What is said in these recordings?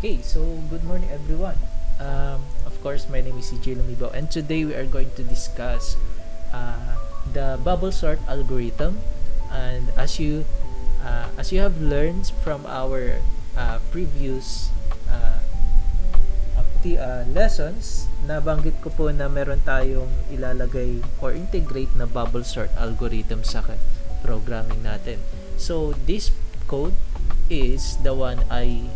Okay, so good morning everyone. Of course, my name is CJ Lumibo, and today we are going to discuss the bubble sort algorithm. And as you have learned from our previous lessons, nabanggit ko po na meron tayong ilalagay or integrate na bubble sort algorithm sa programming natin. So this code is the one I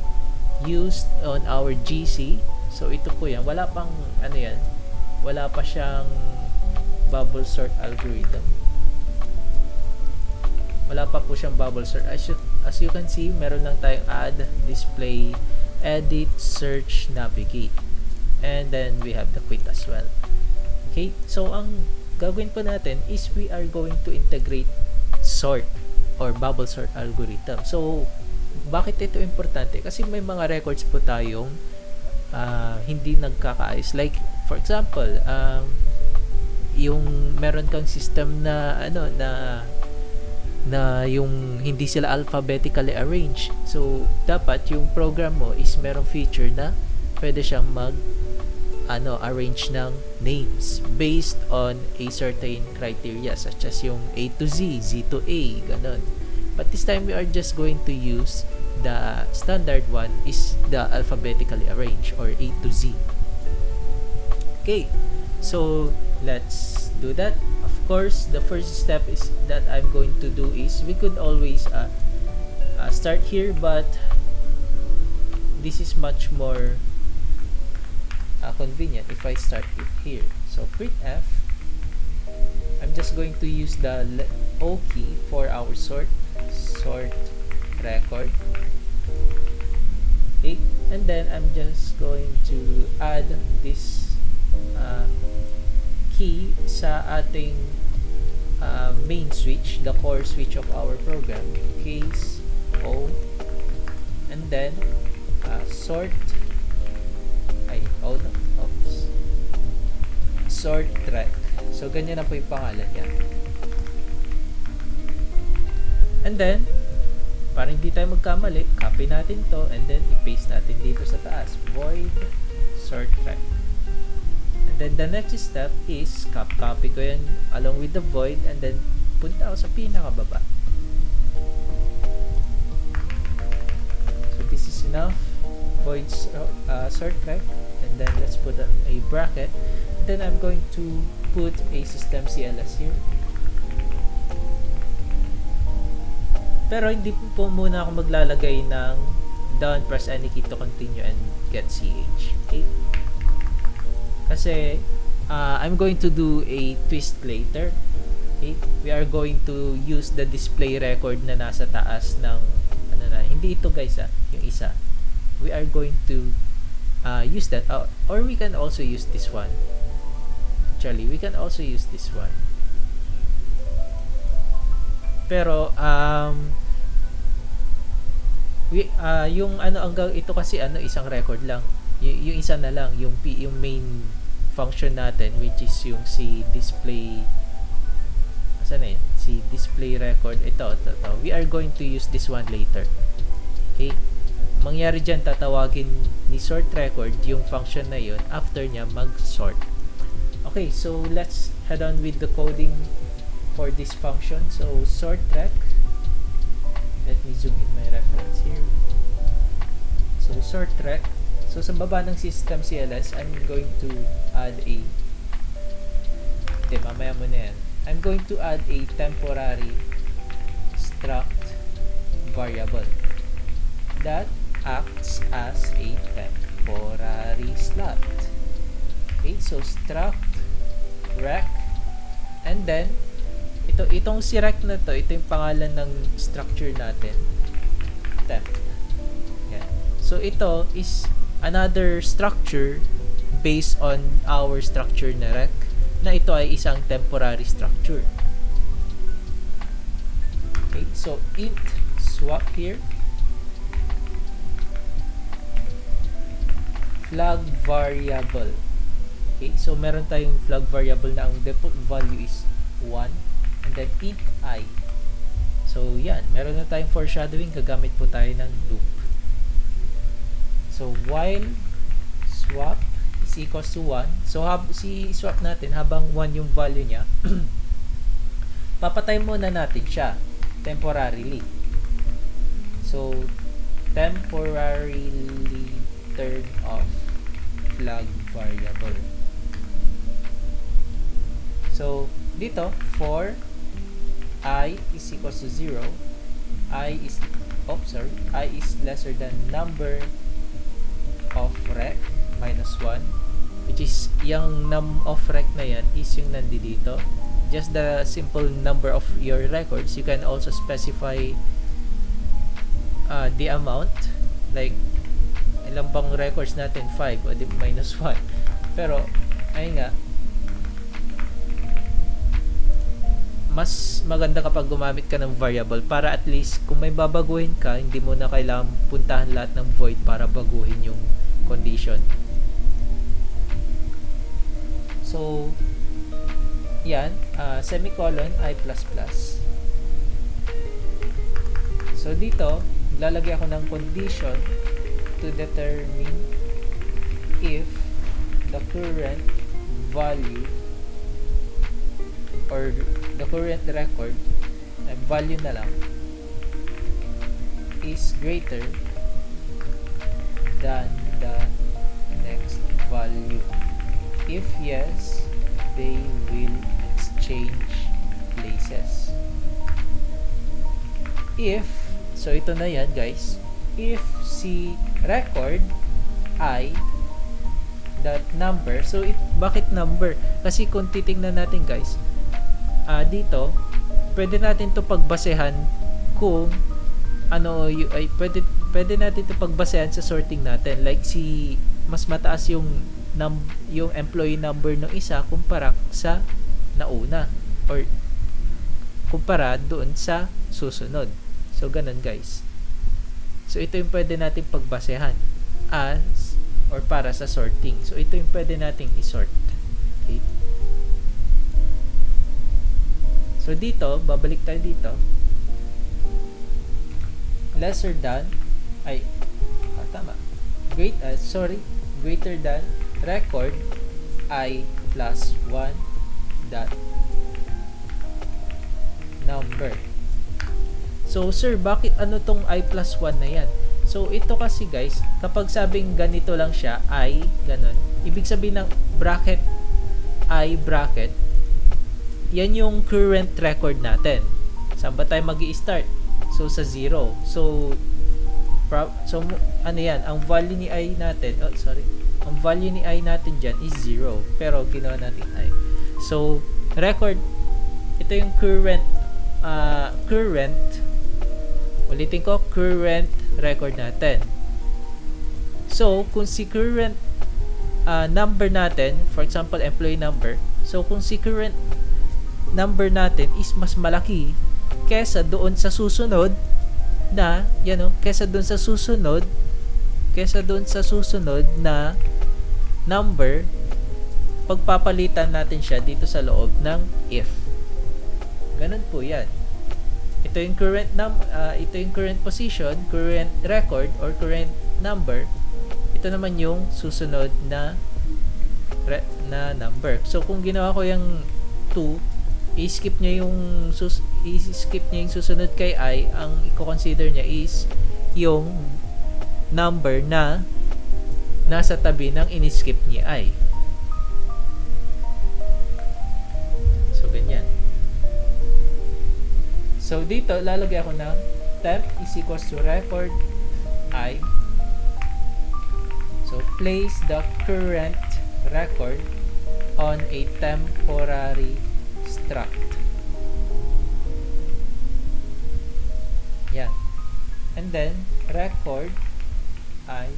used on our GC. So ito po yan. Wala pang ano yan. Wala pa siyang bubble sort algorithm. Wala pa po siyang bubble sort. As you can see, meron lang tayong add, display, edit, search, navigate. And then we have the quit as well. Okay? So ang gagawin po natin is we are going to integrate sort or bubble sort algorithm. So bakit ito importante? Kasi may mga records po tayong hindi nagkakaayos. Like, for example, yung meron kang system na yung hindi sila alphabetically arranged. So, dapat yung program mo is merong feature na pwede siyang arrange ng names based on a certain criteria such as yung A to Z, Z to A, ganun. But this time we are just going to use the standard one is the alphabetically arranged or A to Z. Okay, so let's do that. Of course, the first step is that I'm going to do is we could always start here, but this is much more convenient if I start it here. So printf, I'm just going to use the O key for our sort record. Okay, and then I'm just going to add this key sa ating main switch, the core switch of our program, case O, and then sort rec. So ganyan na po yung pangalan niya. And then para hindi tayo magkamali, copy natin to and then i-paste natin dito sa taas, void sort rec. And then the next step is copy ko yan along with the void and then punta ako sa pinakababa. So this is enough, void sort rec, and then let's put a bracket. And then I'm going to put a system CLS here. Pero hindi po muna ako maglalagay ng down, press any key to continue and get CH. Okay? Kasi I'm going to do a twist later. Okay? We are going to use the display record na nasa taas ng hindi ito guys yung isa. We are going to use that or we can also use this one. Actually, we can also use this one. Pero yung hanggang ito kasi isang record lang. Yung isa na lang yung main function natin, which is yung si display si display record. Ito. We are going to use this one later. Okay? Mangyari diyan, tatawagin ni sort record yung function na yun after niya mag-sort. Okay, so let's head on with the coding for this function. So sort rec, let me zoom in my reference here. So sort rec, so sa baba ng system CLS, I'm going to add mamaya mo na yan. I'm going to add a temporary struct variable that acts as a temporary slot. Okay, so struct rec, and then itong si rec na to, ito yung pangalan ng structure natin, temp. Yan. So ito is another structure based on our structure na rec, na ito ay isang temporary structure. Okay, so int swap here, flag variable. Okay, so meron tayong flag variable na ang default value is 1 and then int I. So yan, meron na tayong foreshadowing, gagamit po tayo ng loop. So while swap is equals to 1. So si swap natin habang 1 yung value niya, papatay muna natin siya temporarily. So temporarily turn off flag variable. So dito for I is equals to 0, I is lesser than number of rec minus 1, which is yung num of rec na yan is yung nandito, just the simple number of your records. You can also specify the amount, like ilang bang records natin, 5 o di minus 1. Pero ayun nga, mas maganda kapag gumamit ka ng variable para at least kung may babaguhin ka, hindi mo na kailangan puntahan lahat ng void para baguhin yung condition. So yan, semicolon I++. So dito lalagay ako ng condition to determine if the current value or the current record value na lang is greater than the next value. If yes, they will exchange places. If, so ito na yan guys, if si record I that number, so bakit number? Kasi kung titingnan natin guys, dito pwede natin to pagbasehan kung ano ay pwede natin to pagbasehan sa sorting natin, like si mas mataas yung employee number ng isa kumpara sa nauna or kumpara doon sa susunod. So ganun guys. So ito yung pwede natin pagbasehan as or para sa sorting. So ito yung pwede nating i-sort. Okay? So dito, babalik tayo dito. Lesser than greater than record I plus 1 dot number. So sir, bakit ano tong I plus 1 na yan? So ito kasi guys, kapag sabing ganito lang siya, I, ganun, ibig sabihin ng bracket, I bracket, yan yung current record natin. Saan ba tayo mag-i-start? So sa 0. So ano yan, ang value ni I natin, ang value ni I natin dyan is 0. Pero ginawa natin I. So record, ito yung current ulitin ko, current record natin. So kung si current number natin, for example employee number, so kung si current number natin is mas malaki kesa doon sa susunod na kesa doon sa susunod na number, pagpapalitan natin siya dito sa loob ng if. Ganun po yan. Ito yung current position, current record or current number. Ito naman yung susunod na number. So kung ginawa ko yung 2, i-skip niya yung susunod kay I, ang i-consider niya is yung number na nasa tabi ng in-skip ni I. So ganyan. So dito lalagay ako ng temp is equals to record I. So place the current record on a temporary struct. Yan. And then record I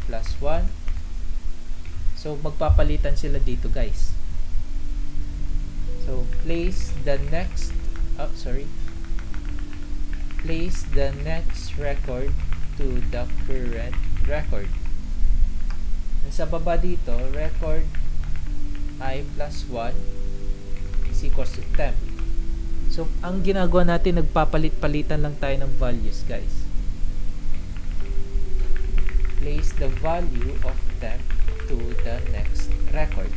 plus 1. So magpapalitan sila dito guys. So place the next record to the current record. Sa baba dito, record I plus 1 is equals to temp. So ang ginagawa natin, nagpapalit-palitan lang tayo ng values guys. place the value of temp to the next record.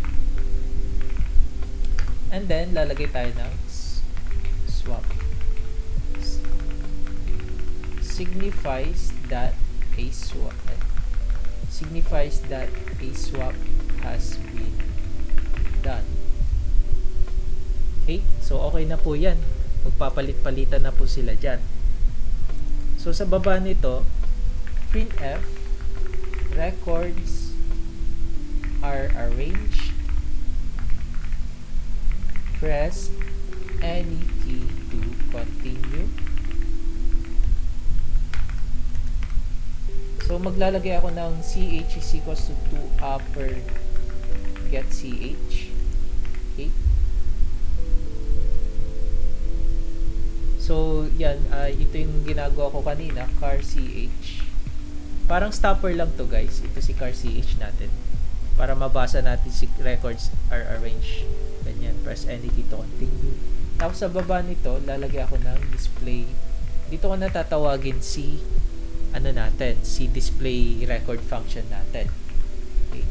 And then, lalagay tayo ng swap. Signifies that a swap has been done. Okay, so okay na po yan. Magpapalit-palitan na po sila dyan. So sa baba nito, printf records are arranged. Press any key to continue. So maglalagay ako ng ch is equals to 2 upper get ch. Okay. So yan, ito yung ginagawa ko kanina, car ch. Parang stopper lang to guys. Ito si car ch natin. Para mabasa natin si records are arranged. Ganyan, press any key to continue. Tapos sa baba nito, lalagay ako ng display. Dito ko natatawagin si si display record function natin. Okay.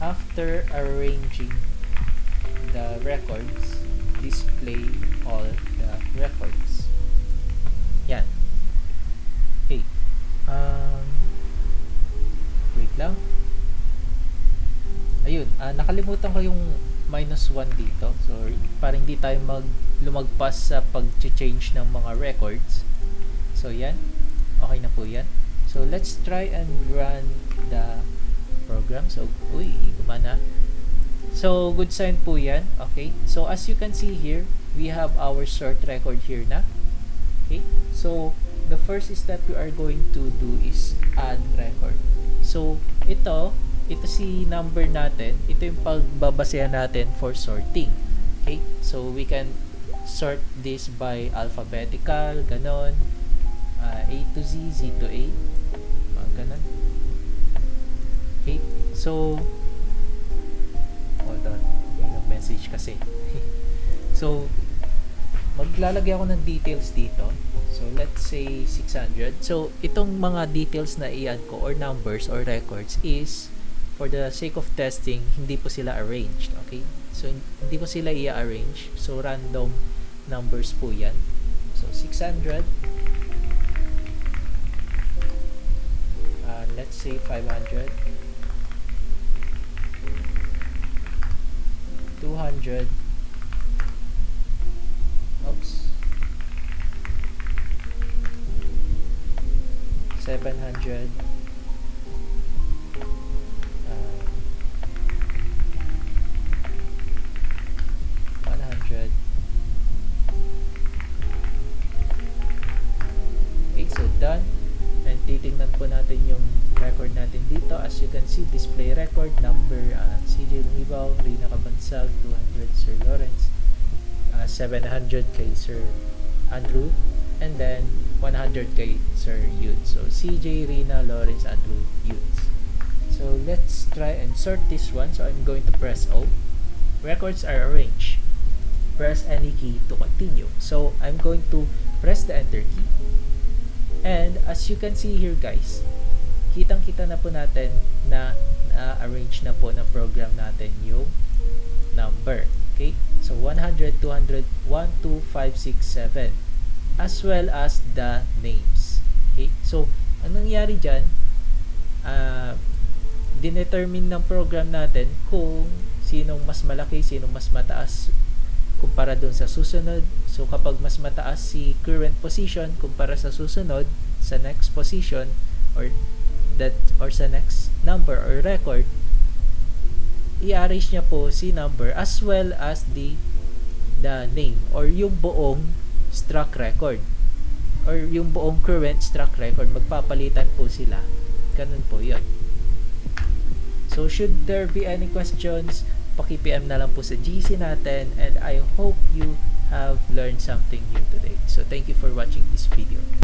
After arranging the records, display all the records. Yan. Okay. Wait lang. Ayun, nakalimutan ko yung -1 dito. Sorry. Para hindi tayo lumagpas sa pag-change ng mga records. So, yan. Okay na po yan. So, let's try and run the program. So, gumana. So, good sign po yan. Okay. So, as you can see here, we have our sort record here na. Okay. So, the first step we are going to do is add record. So, ito si number natin. Ito yung pagbabasehan natin for sorting. Okay? So, we can sort this by alphabetical, ganon. A to Z, Z to A. Ganon. Okay? So, hold on. May message kasi. So, maglalagay ako ng details dito. So, let's say 600. So, itong mga details na i-add ko or numbers or records is for the sake of testing, hindi po sila arranged. Okay? So, hindi ko sila i-arrange. So, random numbers po yan. So, 600. Let's say 500. 200. Oops. 700. 100. Okay, so done. And titingnan po natin yung record natin dito. As you can see, display record number CJ Lumibaw, Rina Cabansag, 200 Sir Lawrence, 700 kay Sir Andrew, and then 100 kay Sir Yud. So CJ, Rina, Lawrence, Andrew, Yud. So let's try and sort this one. So I'm going to press O. Records are arranged. Press any key to continue. So I'm going to press the enter key. And as you can see here guys, kitang-kita na po natin na arrange na po ng program natin yung number. Okay? So 100, 200, 1, 2, 5, 6, 7. As well as the names. Okay? So, ang nangyari dyan, dinetermine ng program natin kung sinong mas malaki, sinong mas mataas kumpara dun sa susunod. So, kapag mas mataas si current position kumpara sa susunod, sa next position, or sa next number or record, i-arrange niya po si number as well as the name or yung buong struck record or yung buong current struck record. Magpapalitan po sila. Ganun po yun. So, should there be any questions, paki-PM na lang po sa GC natin, and I hope you have learned something new today. So, thank you for watching this video.